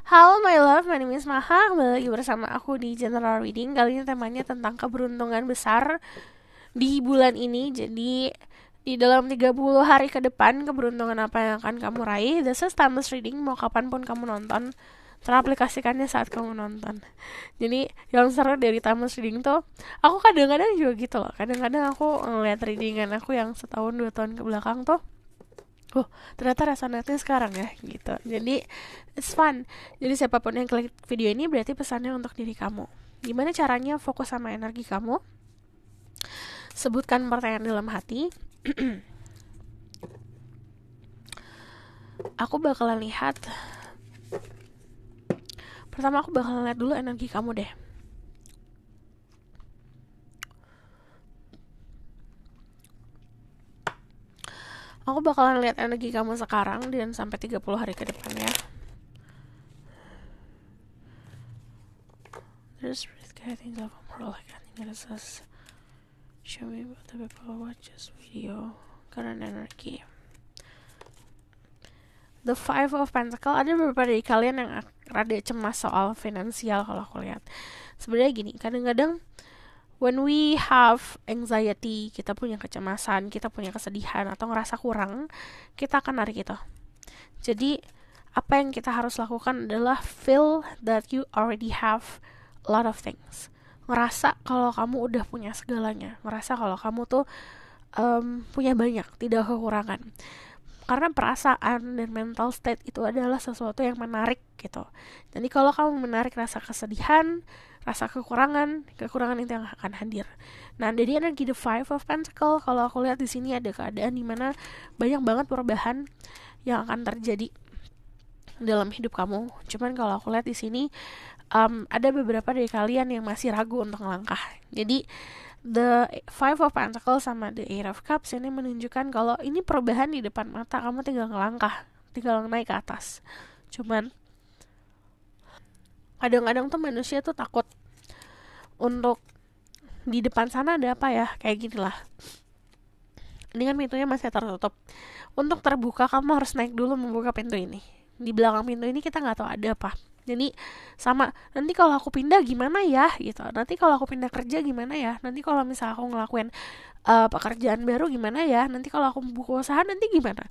Halo my love, my name is Maha. Kembali lagi bersama aku di General Reading. Kali ini temanya tentang keberuntungan besar di bulan ini. Jadi di dalam 30 hari ke depan, keberuntungan apa yang akan kamu raih. This is timeless reading, mau kapanpun kamu nonton, teraplikasikannya saat kamu nonton. Jadi yang seru dari timeless reading tuh, aku kadang-kadang juga gitu loh. Kadang-kadang aku ngeliat readingan aku yang setahun 2 tahun ke belakang tuh, ternyata resonate sekarang ya gitu. Jadi it's fun. Jadi siapapun yang klik video ini berarti pesannya untuk diri kamu. Gimana caranya fokus sama energi kamu? Sebutkan pertanyaan dalam hati. Aku bakalan lihat. Pertama aku bakalan lihat dulu energi kamu deh. Aku bakalan lihat energi kamu sekarang dan sampai 30 hari ke depan ya. There's things of more like I think it says show me about the people who watch this video. Current energy. The Five of Pentacles. Ada beberapa dari kalian yang rada cemas soal finansial kalau aku lihat. Sebenarnya gini, kadang-kadang when we have anxiety, kita punya kecemasan, kita punya kesedihan atau ngerasa kurang, kita akan narik itu. Jadi apa yang kita harus lakukan adalah feel that you already have a lot of things. Ngerasa kalau kamu udah punya segalanya, ngerasa kalau kamu tuh punya banyak, tidak kekurangan. Karena perasaan dan mental state itu adalah sesuatu yang menarik gitu. Jadi kalau kamu menarik rasa kesedihan, rasa kekurangan itu yang akan hadir. Nah, dari energi The Five of Pentacles, kalau aku lihat di sini ada keadaan dimana banyak banget perubahan yang akan terjadi dalam hidup kamu. Cuman kalau aku lihat di sini ada beberapa dari kalian yang masih ragu untuk melangkah. Jadi The Five of Pentacles sama The Eight of Cups ini menunjukkan kalau ini perubahan di depan mata, kamu tinggal ngelangkah, tinggal naik ke atas. Cuman kadang-kadang tuh manusia tuh takut untuk di depan sana ada apa ya, kayak gini lah. Ini kan pintunya masih tertutup. Untuk terbuka kamu harus naik dulu membuka pintu ini. Di belakang pintu ini kita nggak tahu ada apa. Jadi sama, nanti kalau aku pindah gimana ya gitu, nanti kalau aku pindah kerja gimana ya, nanti kalau misalnya aku ngelakuin pekerjaan baru gimana ya, nanti kalau aku buka usaha nanti gimana.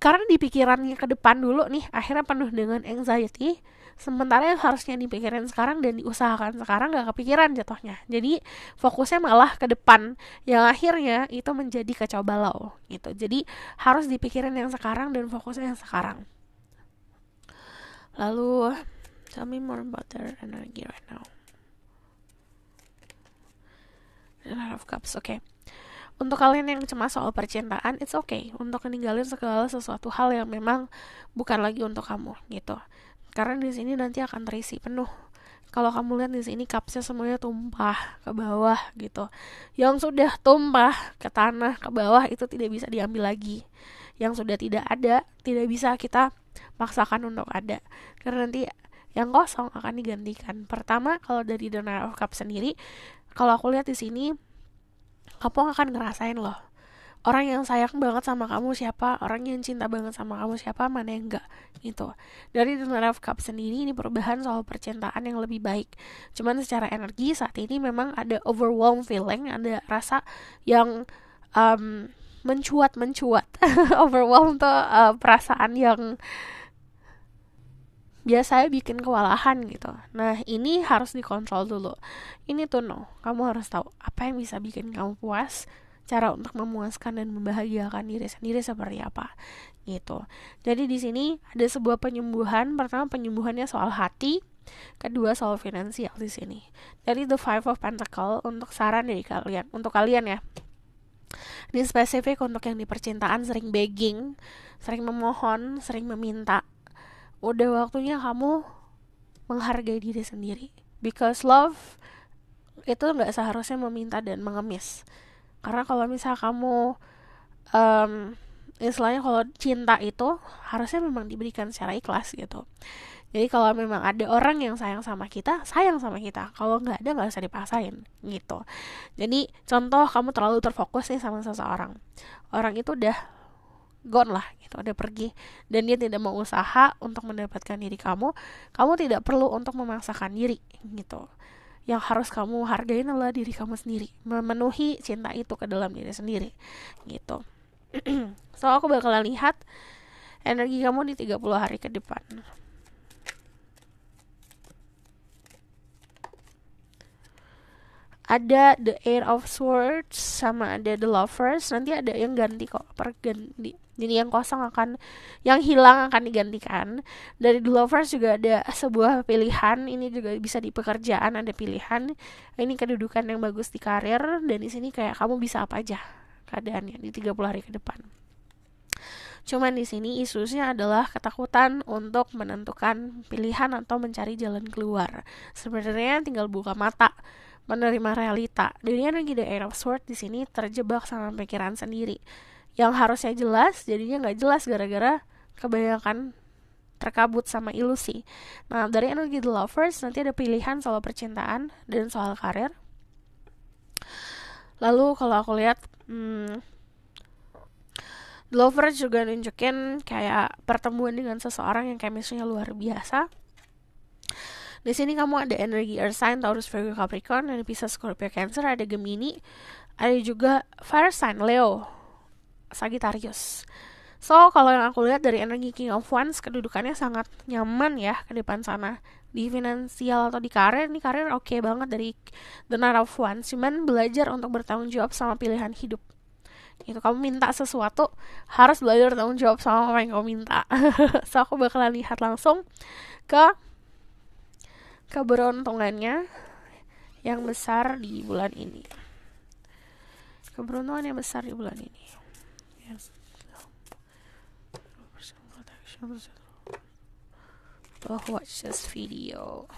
Karena di pikirannya ke depan dulu nih, akhirnya penuh dengan anxiety, sementara yang harusnya dipikirin sekarang dan diusahakan sekarang gak kepikiran jatuhnya. Jadi fokusnya malah ke depan, yang akhirnya itu menjadi kacau balau gitu. Jadi harus dipikirin yang sekarang dan fokusnya yang sekarang. Lalu tell me more about their energy right now. The Knight of Cups, okay. Untuk kalian yang cemas soal percintaan, it's okay untuk meninggalin segala sesuatu hal yang memang bukan lagi untuk kamu gitu. Karena di sini nanti akan terisi penuh. Kalau kamu lihat di sini cupsnya semuanya tumpah ke bawah gitu. Yang sudah tumpah ke tanah ke bawah itu tidak bisa diambil lagi. Yang sudah tidak ada tidak bisa kita paksakan untuk ada. Karena nanti yang kosong akan digantikan. Pertama, kalau dari The Knight of Cups sendiri, kalau aku lihat di sini, kamu akan ngerasain loh, orang yang sayang banget sama kamu siapa, orang yang cinta banget sama kamu siapa, mana yang enggak gitu. Dari The Knight of Cups sendiri, ini perubahan soal percintaan yang lebih baik. Cuman secara energi saat ini memang ada overwhelmed feeling, ada rasa yang mencuat overwhelmed tuh perasaan yang biasanya bikin kewalahan gitu. Nah, ini harus dikontrol dulu. Ini tuh kamu harus tahu apa yang bisa bikin kamu puas, cara untuk memuaskan dan membahagiakan diri sendiri seperti apa gitu. Jadi di sini ada sebuah penyembuhan. Pertama, penyembuhannya soal hati, kedua soal finansial di sini. Dari The Five of Pentacles, untuk saran dari kalian, untuk kalian ya. Ini spesifik untuk yang di percintaan sering begging, sering memohon, sering meminta. Udah waktunya kamu menghargai diri sendiri. Because love itu gak seharusnya meminta dan mengemis. Karena kalau misal kamu istilahnya kalau cinta itu harusnya memang diberikan secara ikhlas gitu. Jadi kalau memang ada orang yang sayang sama kita. Kalau gak ada gak usah dipaksain gitu. Jadi contoh, kamu terlalu terfokus nih sama seseorang. Orang itu udah gone lah gitu, udah pergi, dan dia tidak mau usaha untuk mendapatkan diri kamu tidak perlu untuk memaksakan diri gitu. Yang harus kamu hargain adalah diri kamu sendiri, memenuhi cinta itu ke dalam diri sendiri gitu. So aku bakalan lihat energi kamu di 30 hari ke depan. Ada the Eight of Swords sama ada the Lovers. Nanti ada yang ganti kok, perganti. Jadi yang kosong akan, yang hilang akan digantikan. Dari the Lovers juga ada sebuah pilihan. Ini juga bisa di pekerjaan ada pilihan. Ini kedudukan yang bagus di karir, dan di sini kayak kamu bisa apa aja keadaannya di 30 hari ke depan. Cuman di sini isusnya adalah ketakutan untuk menentukan pilihan atau mencari jalan keluar. Sebenarnya tinggal buka mata, menerima realita. Dan energi the Eight of Swords di sini terjebak sama pikiran sendiri. Yang harusnya jelas, jadinya nggak jelas gara-gara kebanyakan terkabut sama ilusi. Nah, dari energi the Lovers nanti ada pilihan soal percintaan dan soal karir. Lalu kalau aku lihat, Lovers juga nunjukin kayak pertemuan dengan seseorang yang chemistry-nya luar biasa. Di sini kamu ada energi Earth sign, Taurus, Virgo, Capricorn, ada Pisces, Scorpio, Cancer, ada Gemini, ada juga Fire sign, Leo, Sagittarius. So kalau yang aku lihat dari energi King of Wands, kedudukannya sangat nyaman ya ke depan sana. Di finansial atau di karir, ini karir oke banget dari The Knight of Wands. Cuman belajar untuk bertanggung jawab sama pilihan hidup. Itu kamu minta sesuatu, harus belajar bertanggung jawab sama apa yang kamu minta. So aku bakalan lihat langsung ke keberuntungannya yang besar di bulan ini. Keberuntungan yang besar di bulan ini. Oh, watch this video.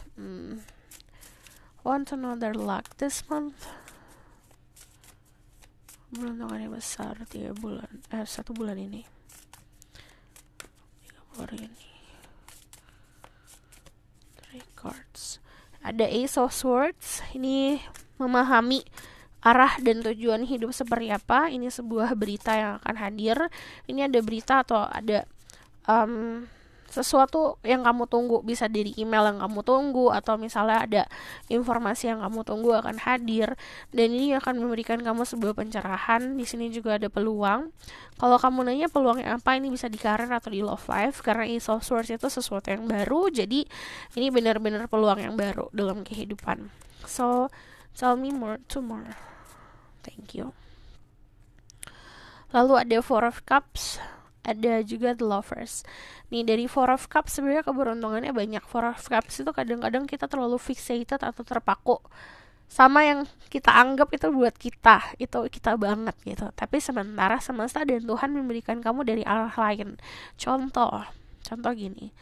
Want to know their luck this month? Keberuntungan yang besar 1 bulan ini. 30 hari ini. 3 cards. Ada Ace of Swords. Ini memahami arah dan tujuan hidup seperti apa. Ini sebuah berita yang akan hadir. Ini ada berita atau ada sesuatu yang kamu tunggu, bisa dari email yang kamu tunggu, atau misalnya ada informasi yang kamu tunggu akan hadir, dan ini akan memberikan kamu sebuah pencerahan. Di sini juga ada peluang. Kalau kamu nanya peluangnya apa, ini bisa di karir atau di love life, karena Ace of Swords itu sesuatu yang baru, jadi ini benar-benar peluang yang baru dalam kehidupan. So tell me more tomorrow. Thank you. Lalu ada Four of Cups, ada juga the Lovers. Nih dari Four of Cups sebenarnya keberuntungannya banyak. Four of Cups itu kadang-kadang kita terlalu fixated atau terpaku sama yang kita anggap itu buat kita, itu kita banget gitu. Tapi sementara semesta dan Tuhan memberikan kamu dari arah lain. Contoh gini.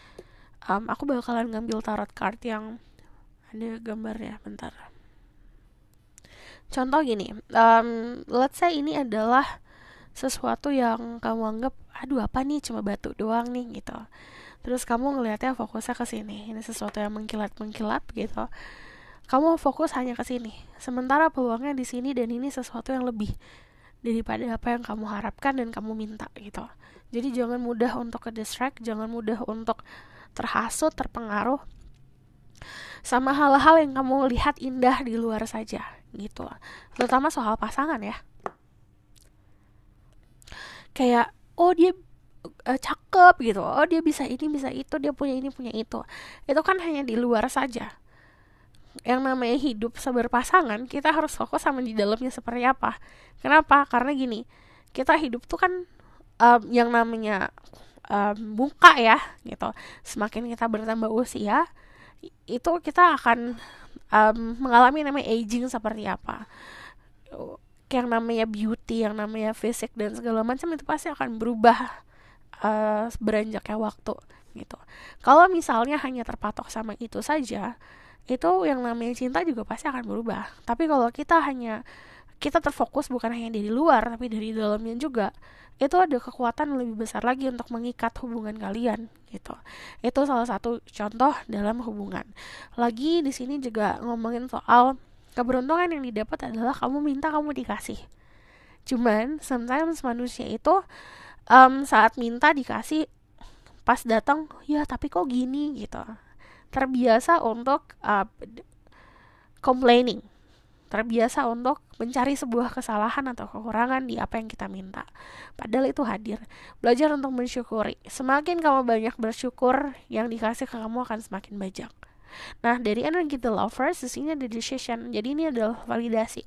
Aku bakalan ngambil tarot card yang ada gambarnya, bentar. Contoh gini, let's say ini adalah sesuatu yang kamu anggap, aduh apa nih, cuma batu doang nih gitu. Terus kamu ngelihatnya fokusnya ke sini, ini sesuatu yang mengkilat-mengkilat gitu. Kamu fokus hanya ke sini. Sementara peluangnya di sini, dan ini sesuatu yang lebih daripada apa yang kamu harapkan dan kamu minta gitu. Jadi jangan mudah untuk ke distract, jangan mudah untuk terhasut, terpengaruh sama hal-hal yang kamu lihat indah di luar saja gitu. Terutama soal pasangan ya. Kayak oh dia cakep gitu, oh dia bisa ini bisa itu, dia punya ini punya itu kan hanya di luar saja. Yang namanya hidup seberpasangan, kita harus fokus sama di dalamnya seperti apa. Kenapa? Karena gini, kita hidup tuh kan yang namanya muka ya gitu. Semakin kita bertambah usia, itu kita akan mengalami namanya aging seperti apa. Yang namanya beauty, yang namanya fisik dan segala macam itu pasti akan berubah beranjaknya waktu gitu. Kalau misalnya hanya terpatok sama itu saja, itu yang namanya cinta juga pasti akan berubah. Tapi kalau kita terfokus bukan hanya dari luar tapi dari dalamnya juga, itu ada kekuatan lebih besar lagi untuk mengikat hubungan kalian gitu. Itu salah satu contoh dalam hubungan. Lagi di sini juga ngomongin soal keberuntungan yang didapat adalah kamu minta, kamu dikasih. Cuman sometimes manusia itu saat minta dikasih, pas datang ya tapi kok gini gitu. Terbiasa untuk complaining, terbiasa untuk mencari sebuah kesalahan atau kekurangan di apa yang kita minta. Padahal itu hadir. Belajar untuk mensyukuri. Semakin kamu banyak bersyukur, yang dikasih ke kamu akan semakin banyak. Nah, dari energi the lovers, di sini ada decision. Jadi ini adalah validasi.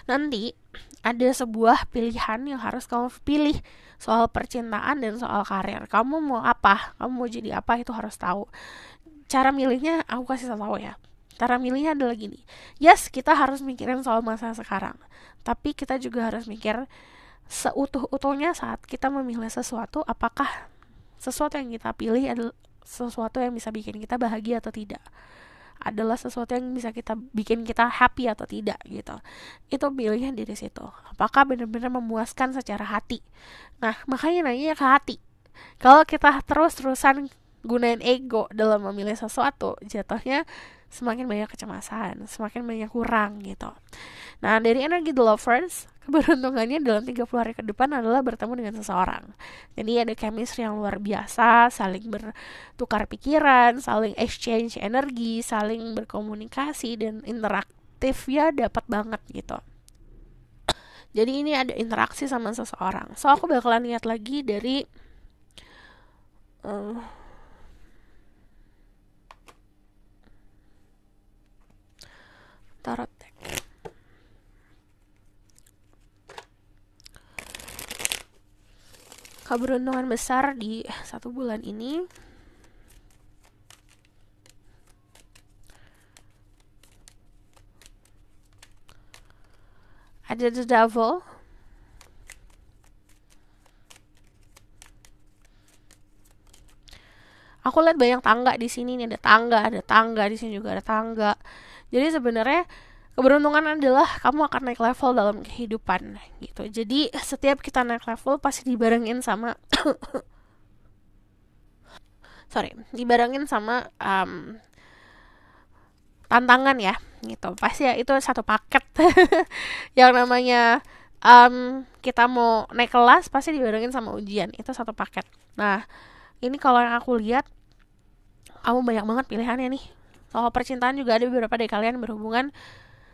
Nanti ada sebuah pilihan yang harus kamu pilih soal percintaan dan soal karir. Kamu mau apa? Kamu mau jadi apa? Itu harus tahu. Cara milihnya aku kasih tahu ya. Cara milihnya adalah gini. Yes, kita harus mikirin soal masa sekarang. Tapi kita juga harus mikir seutuh-utuhnya saat kita memilih sesuatu, apakah sesuatu yang kita pilih adalah sesuatu yang bisa bikin kita bahagia atau tidak, adalah sesuatu yang bisa kita bikin kita happy atau tidak gitu. Itu pilihnya dari situ. Apakah benar-benar memuaskan secara hati. Nah, makanya nanya ke hati. Kalau kita terus-terusan gunain ego dalam memilih sesuatu, jatuhnya semakin banyak kecemasan, semakin banyak kurang gitu. Nah, dari energi the lovers, keberuntungannya dalam 30 hari ke depan adalah bertemu dengan seseorang. Jadi ada chemistry yang luar biasa, saling bertukar pikiran, saling exchange energi, saling berkomunikasi, dan interaktif ya dapat banget gitu. Jadi ini ada interaksi sama seseorang. So aku bakalan lihat lagi dari tarot deck. Keberuntungan besar di 1 bulan ini. Ada the devil. Aku lihat banyak tangga di sini nih, ada tangga di sini juga ada tangga. Jadi sebenarnya keberuntungan adalah kamu akan naik level dalam kehidupan gitu. Jadi setiap kita naik level pasti dibarengin sama dibarengin sama tantangan ya gitu. Pasti ya itu satu paket. Yang namanya kita mau naik kelas pasti dibarengin sama ujian. Itu satu paket. Nah, ini kalau yang aku lihat kamu banyak banget pilihannya nih. Soal percintaan juga ada beberapa dari kalian berhubungan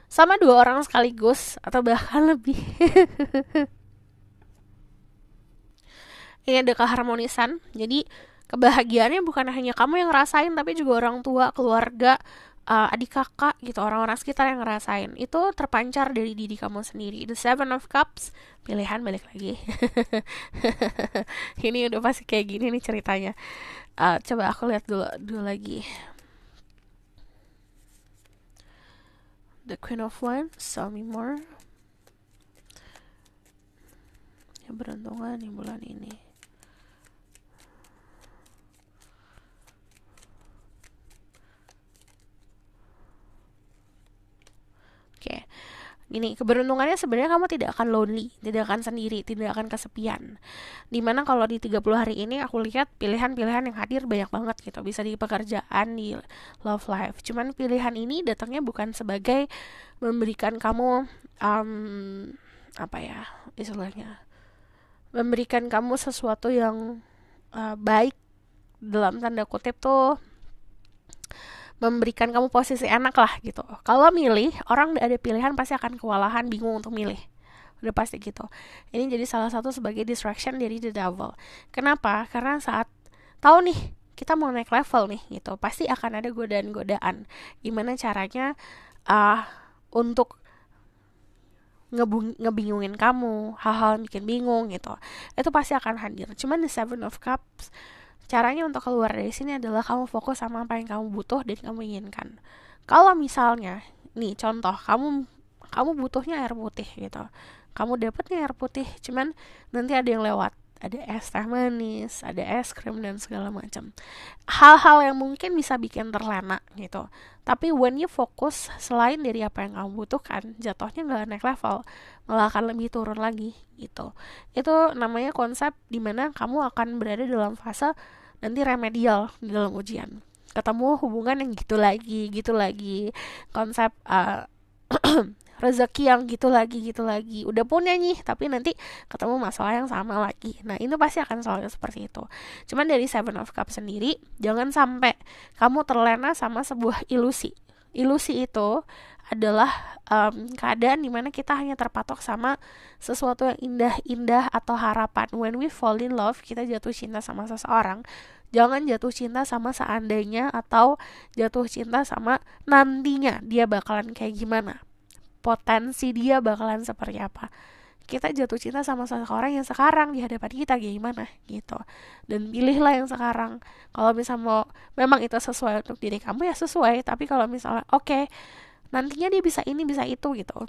sama 2 orang sekaligus atau bahkan lebih. Ini ada keharmonisan. Jadi kebahagiaannya bukan hanya kamu yang ngerasain, tapi juga orang tua, keluarga, adik kakak gitu, orang-orang sekitar yang ngerasain. Itu terpancar dari diri kamu sendiri. The 7 of Cups, pilihan balik lagi. Ini udah pasti kayak gini nih ceritanya. Coba aku lihat dulu lagi. The Queen of Wands, show me more. Yang beruntungan di bulan ini. Oke. Gini, keberuntungannya sebenarnya kamu tidak akan lonely, tidak akan sendiri, tidak akan kesepian. Dimana kalau di 30 hari ini aku lihat pilihan-pilihan yang hadir banyak banget gitu. Bisa di pekerjaan, di love life. Cuman pilihan ini datangnya bukan sebagai memberikan kamu apa ya istilahnya, memberikan kamu sesuatu yang baik dalam tanda kutip tuh, memberikan kamu posisi enak lah gitu. Kalau milih, orang ada pilihan pasti akan kewalahan, bingung untuk milih. Udah pasti gitu. Ini jadi salah satu sebagai distraction dari the devil. Kenapa? Karena saat tahu nih kita mau naik level nih gitu, pasti akan ada godaan-godaan. Gimana caranya untuk ngebingungin kamu, hal-hal yang bikin bingung gitu. Itu pasti akan hadir. Cuman the 7 of Cups, caranya untuk keluar dari sini adalah kamu fokus sama apa yang kamu butuh dan kamu inginkan. Kalau misalnya, nih contoh, kamu butuhnya air putih gitu. Kamu dapetnya air putih, cuman nanti ada yang lewat. Ada es teh manis, ada es krim dan segala macam. Hal-hal yang mungkin bisa bikin terlena gitu. Tapi when you fokus selain dari apa yang kamu butuhkan, jatuhnya nggak naik level, malah akan lebih turun lagi gitu. Itu namanya konsep dimana kamu akan berada dalam fase nanti remedial di dalam ujian. Ketemu hubungan yang gitu lagi. Konsep rezeki yang gitu lagi, udah punya nih tapi nanti ketemu masalah yang sama lagi. Nah itu pasti akan selalu seperti itu. Cuman dari Seven of Cups sendiri, jangan sampai kamu terlena sama sebuah ilusi. Ilusi itu adalah keadaan dimana kita hanya terpatok sama sesuatu yang indah-indah atau harapan. When we fall in love, kita jatuh cinta sama seseorang, jangan jatuh cinta sama seandainya atau jatuh cinta sama nantinya dia bakalan kayak gimana, potensi dia bakalan seperti apa. Kita jatuh cinta sama seseorang yang sekarang di hadapan kita kayak gimana gitu. Dan pilihlah yang sekarang. Kalau misalnya memang itu sesuai untuk diri kamu ya sesuai. Tapi kalau misalnya oke, nantinya dia bisa ini bisa itu gitu,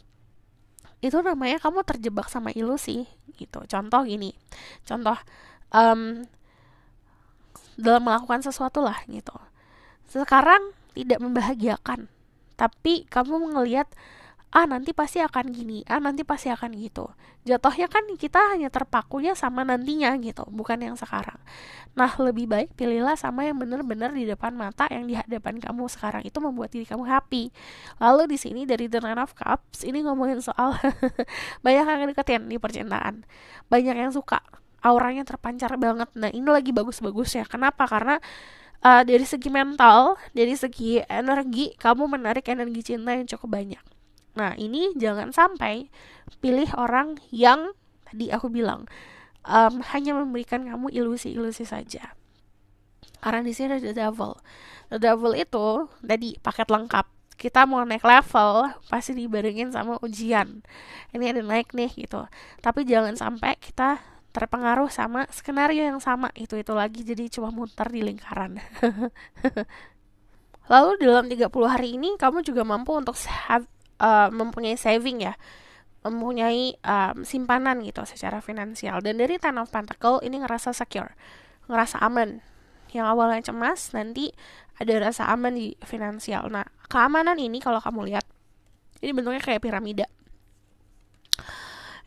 itu namanya kamu terjebak sama ilusi gitu. Contoh gini, contoh dalam melakukan sesuatu lah gitu, sekarang tidak membahagiakan, tapi kamu ngelihat nanti pasti akan gini, nanti pasti akan gitu. Jatuhnya kan kita hanya terpakunya sama nantinya gitu, bukan yang sekarang. Nah, lebih baik pilihlah sama yang benar-benar di depan mata, yang di hadapan kamu sekarang itu membuat diri kamu happy. Lalu di sini dari The Nine of Cups ini ngomongin soal banyak yang deketin di percintaan, banyak yang suka, auranya terpancar banget. Nah, ini lagi bagus-bagus ya. Kenapa? Karena dari segi mental, dari segi energi, kamu menarik energi cinta yang cukup banyak. Nah, ini jangan sampai pilih orang yang tadi aku bilang hanya memberikan kamu ilusi-ilusi saja. Karena di sini ada the devil. The devil itu tadi paket lengkap. Kita mau naik level pasti dibarengin sama ujian. Ini ada naik nih gitu. Tapi jangan sampai kita terpengaruh sama skenario yang sama itu lagi, jadi cuma muter di lingkaran. Lalu dalam 30 hari ini kamu juga mampu untuk mempunyai saving ya, mempunyai simpanan gitu secara finansial. Dan dari Ten of Pentacle ini ngerasa secure, ngerasa aman. Yang awalnya cemas, nanti ada rasa aman di finansial. Nah, keamanan ini kalau kamu lihat, ini bentuknya kayak piramida.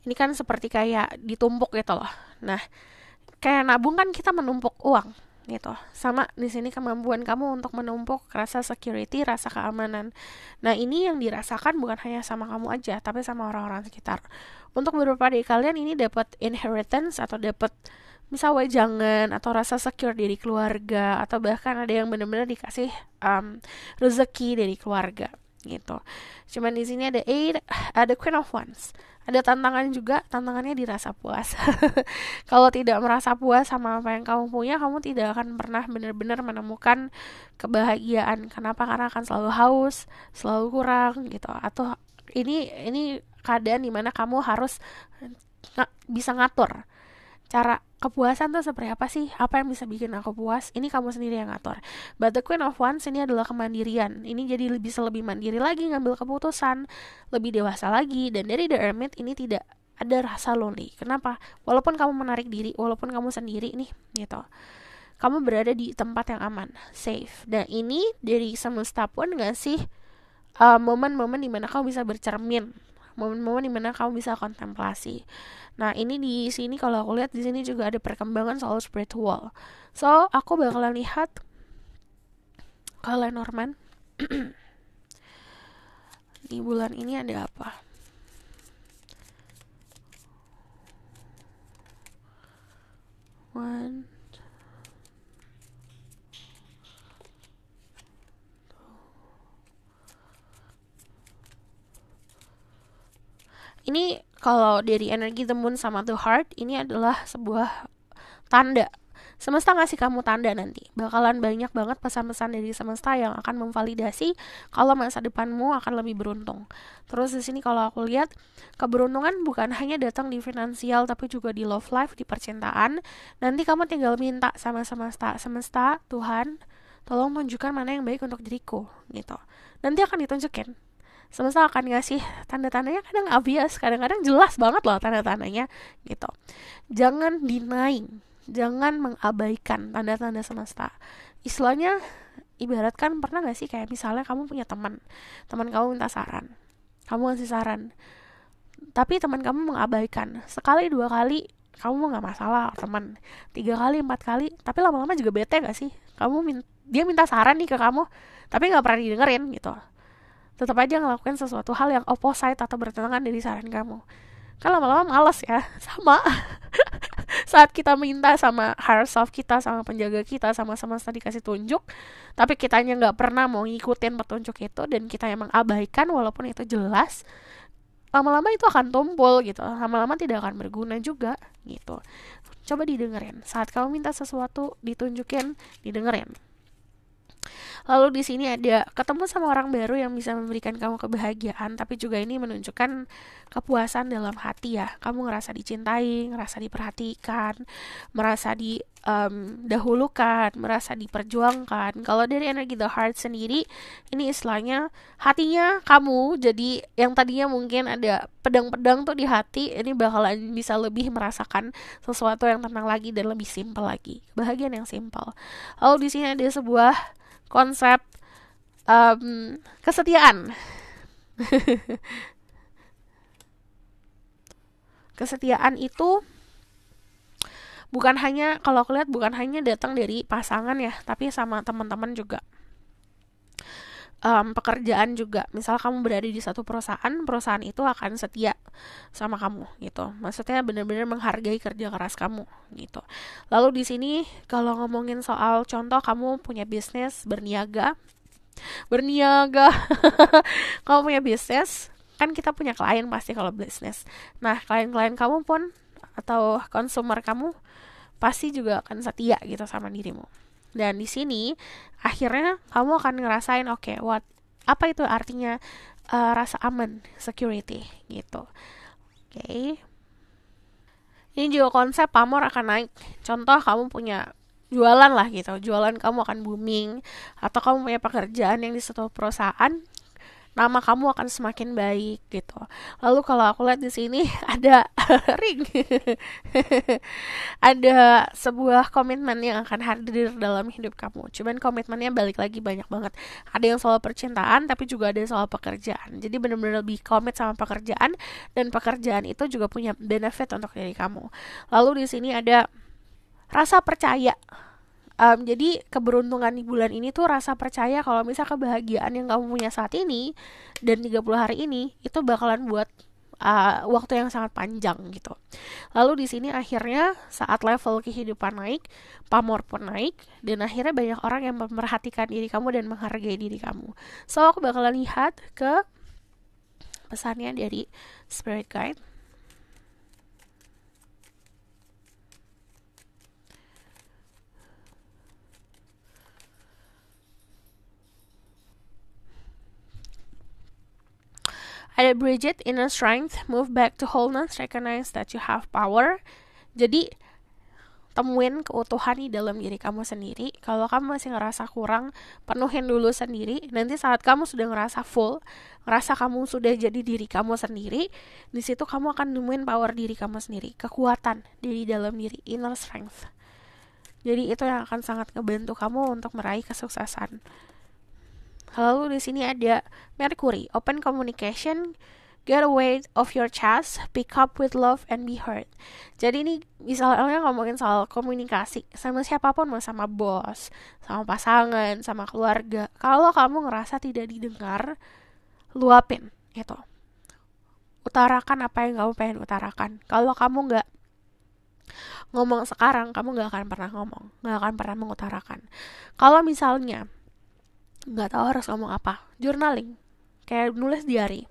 Ini kan seperti kayak ditumpuk gitu loh. Nah, kayak nabung kan kita menumpuk uang gitu. Sama di sini kemampuan kamu untuk menumpuk rasa security, rasa keamanan. Nah, ini yang dirasakan bukan hanya sama kamu aja, tapi sama orang-orang sekitar. Untuk beberapa dari kalian ini dapat inheritance atau dapat misal wejangan atau rasa secure dari keluarga, atau bahkan ada yang benar-benar dikasih rezeki dari keluarga gitu. Cuman di sini ada Queen of Wands. Ada tantangan juga, tantangannya dirasa puas. Kalau tidak merasa puas sama apa yang kamu punya, kamu tidak akan pernah benar-benar menemukan kebahagiaan. Kenapa? Karena akan selalu haus, selalu kurang gitu. Atau ini keadaan dimana kamu harus bisa ngatur cara kepuasan tuh seperti apa sih? Apa yang bisa bikin aku puas? Ini kamu sendiri yang ngatur. But the Queen of Wands ini adalah kemandirian. Ini jadi bisa lebih mandiri lagi ngambil keputusan, lebih dewasa lagi. Dan dari The Hermit ini tidak ada rasa lonely. Kenapa? Walaupun kamu menarik diri, walaupun kamu sendiri nih, gitu, kamu berada di tempat yang aman, safe. Dan ini dari semesta pun ngasih momen-momen dimana kamu bisa bercermin, momen-momen dimana kamu bisa kontemplasi. Nah, ini di sini kalau aku lihat di sini juga ada perkembangan soal spiritual. So, aku bakalan lihat kalau Norman di bulan ini ada apa. One, ini kalau dari energi The Moon sama The Heart, ini adalah sebuah tanda. Semesta ngasih kamu tanda nanti. Bakalan banyak banget pesan-pesan dari semesta yang akan memvalidasi kalau masa depanmu akan lebih beruntung. Terus di sini kalau aku lihat, keberuntungan bukan hanya datang di finansial, tapi juga di love life, di percintaan. Nanti kamu tinggal minta sama semesta. Semesta, Tuhan, tolong tunjukkan mana yang baik untuk diriku, gitu. Nanti akan ditunjukin. Semesta akan ngasih tanda-tandanya, kadang obvious, kadang-kadang jelas banget loh tanda-tandanya gitu. Jangan denying, jangan mengabaikan tanda-tanda semesta. Istilahnya ibaratkan, pernah gak sih kayak misalnya kamu punya teman kamu minta saran, kamu ngasih saran, tapi teman kamu mengabaikan. Sekali, 2 kali kamu gak masalah, teman 3 kali, 4 kali, tapi lama-lama juga bete gak sih? Dia minta saran nih ke kamu, tapi gak pernah didengerin gitu. tetap aja ngelakuin sesuatu hal yang opposite atau bertentangan dari saran kamu. Kan lama-lama males ya. Sama saat kita minta sama higher self kita, sama penjaga kita, sama-sama tadi kasih tunjuk, tapi kitanya nggak pernah mau ngikutin petunjuk itu, dan kita emang abaikan walaupun itu jelas, lama-lama itu akan tumpul gitu, lama-lama tidak akan berguna juga gitu. Coba didengerin, saat kamu minta sesuatu ditunjukin, didengerin. Lalu di sini ada ketemu sama orang baru yang bisa memberikan kamu kebahagiaan, tapi juga ini menunjukkan kepuasan dalam hati ya. Kamu ngerasa dicintai, ngerasa diperhatikan, merasa didahulukan, merasa diperjuangkan. Kalau dari energi the heart sendiri, ini istilahnya hatinya kamu, jadi yang tadinya mungkin ada pedang-pedang tuh di hati, ini bakalan bisa lebih merasakan sesuatu yang tenang lagi dan lebih simpel lagi. Kebahagiaan yang simpel. Lalu di sini ada sebuah konsep kesetiaan. Kesetiaan itu bukan hanya, kalau aku lihat bukan hanya datang dari pasangan ya, tapi sama teman-teman juga. Pekerjaan juga, misal kamu berada di satu perusahaan itu akan setia sama kamu gitu, maksudnya benar-benar menghargai kerja keras kamu gitu. Lalu di sini kalau ngomongin soal contoh, kamu punya bisnis, berniaga kamu punya bisnis, kan kita punya klien pasti kalau bisnis. Nah, klien-klien kamu pun atau konsumer kamu pasti juga akan setia gitu sama dirimu. Dan di sini akhirnya kamu akan ngerasain apa itu artinya rasa aman, security gitu. Oke. Ini juga konsep pamor akan naik. Contoh kamu punya jualan lah gitu, jualan kamu akan booming, atau kamu punya pekerjaan yang di satu perusahaan, nama kamu akan semakin baik gitu. Lalu kalau aku lihat di sini ada ring, ada sebuah komitmen yang akan hadir dalam hidup kamu. Cuman komitmennya balik lagi banyak banget. Ada yang soal percintaan, tapi juga ada soal pekerjaan. Jadi benar-benar lebih komit sama pekerjaan, dan pekerjaan itu juga punya benefit untuk diri kamu. Lalu di sini ada rasa percaya. Jadi keberuntungan di bulan ini tuh rasa percaya kalau misal kebahagiaan yang kamu punya saat ini dan 30 hari ini itu bakalan buat waktu yang sangat panjang gitu. Lalu di sini akhirnya saat level kehidupan naik, pamor pun naik, dan akhirnya banyak orang yang memperhatikan diri kamu dan menghargai diri kamu. So aku bakalan lihat ke pesannya dari Spirit Guide. Ada Bridget, inner strength, move back to wholeness, recognize that you have power. Jadi temuin keutuhan di dalam diri kamu sendiri. Kalau kamu masih ngerasa kurang, penuhin dulu sendiri. Nanti saat kamu sudah ngerasa full, ngerasa kamu sudah jadi diri kamu sendiri, di situ kamu akan nemuin power diri kamu sendiri, kekuatan dari dalam diri, inner strength. Jadi itu yang akan sangat ngebantu kamu untuk meraih kesuksesan. Lalu di sini ada Mercury, open communication, get away of your chest, pick up with love and be heard. Jadi ini misalnya ngomongin soal komunikasi sama siapapun, mau sama bos, sama pasangan, sama keluarga. Kalau kamu ngerasa tidak didengar, luapin gitu. Utarakan apa yang kamu pengen utarakan. Kalau kamu nggak ngomong sekarang, kamu nggak akan pernah ngomong, nggak akan pernah mengutarakan. Kalau misalnya nggak tahu harus ngomong apa, journaling, kayak nulis diary.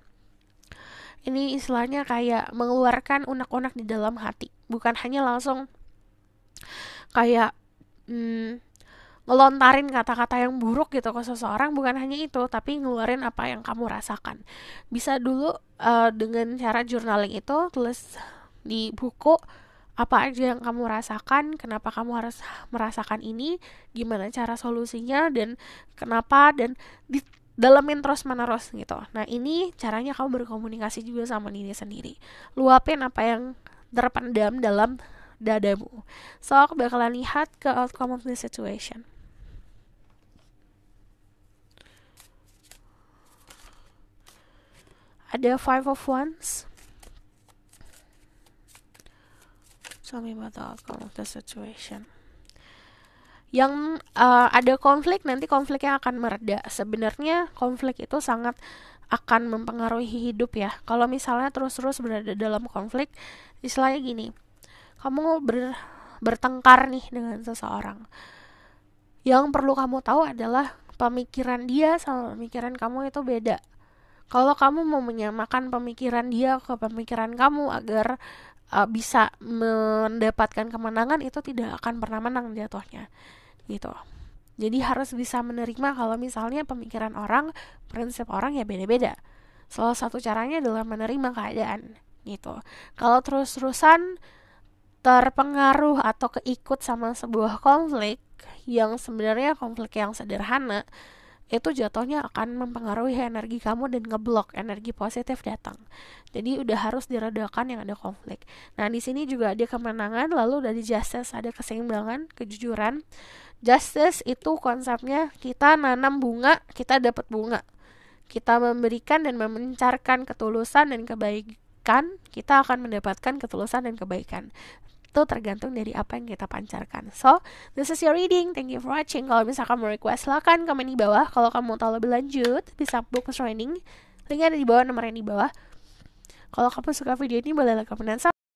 Ini istilahnya kayak mengeluarkan unek-unek di dalam hati, bukan hanya langsung kayak ngelontarin kata-kata yang buruk gitu ke seseorang, bukan hanya itu, tapi ngeluarin apa yang kamu rasakan. Bisa dulu dengan cara journaling itu, tulis di buku apa aja yang kamu rasakan, kenapa kamu harus merasakan ini, gimana cara solusinya, dan kenapa, dan dalamin terus menerus gitu. Nah ini caranya kamu berkomunikasi juga sama diri sendiri. Luapin apa yang terpendam dalam dadamu. So aku bakalan lihat ke outcome of the situation. Ada 5 of Wands. Tell me about the outcome of the situation. yang ada konflik, nanti konfliknya akan mereda. Sebenarnya konflik itu sangat akan mempengaruhi hidup ya. Kalau misalnya terus-terus berada dalam konflik, istilahnya gini, kamu bertengkar nih dengan seseorang. Yang perlu kamu tahu adalah pemikiran dia sama pemikiran kamu itu beda. Kalau kamu mau menyamakan pemikiran dia ke pemikiran kamu agar bisa mendapatkan kemenangan, itu tidak akan pernah menang jatuhnya gitu. Jadi harus bisa menerima kalau misalnya pemikiran orang, prinsip orang ya beda-beda. Salah satu caranya adalah menerima keadaan gitu. Kalau terus-terusan terpengaruh atau keikut sama sebuah konflik yang sebenarnya konflik yang sederhana, itu jatuhnya akan mempengaruhi energi kamu dan ngeblok energi positif datang. Jadi udah harus diredakan yang ada konflik. Nah, di sini juga ada kemenangan, lalu dari justice ada keseimbangan, kejujuran. Justice itu konsepnya kita nanam bunga, kita dapat bunga. Kita memberikan dan memancarkan ketulusan dan kebaikan, kita akan mendapatkan ketulusan dan kebaikan. Itu tergantung dari apa yang kita pancarkan. So, this is your reading. Thank you for watching. Kalau misalkan mau request, silakan komen di bawah. Kalau kamu mau tahu lebih lanjut, bisa book training. Linknya ada di bawah, nomornya di bawah. Kalau kamu suka video ini, boleh like, komen, dan subscribe.